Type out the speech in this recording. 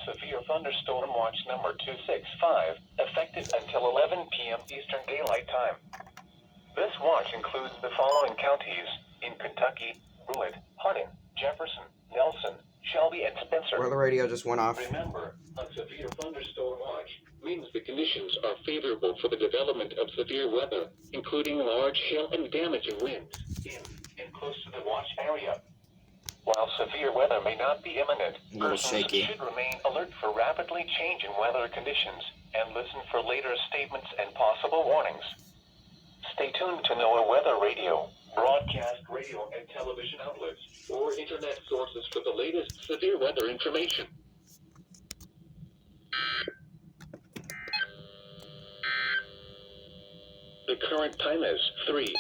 Severe Thunderstorm Watch number 265, effective until 11 p.m. Eastern Daylight Time. This watch includes the following counties in Kentucky: Brewitt, Hardin, Jefferson, Nelson, Shelby, and Spencer. Where the radio just went off. Remember, a severe thunderstorm watch means the conditions are favorable for the development of severe weather, including large hail and damaging winds in and close to the watch area. While severe weather may not be imminent, A little persons shaky. should remain alert for rapidly changing weather conditions and listen for later statements and possible warnings. Stay tuned to NOAA Weather Radio, broadcast radio and television outlets, or internet sources for the latest severe weather information. The current time is 3:20.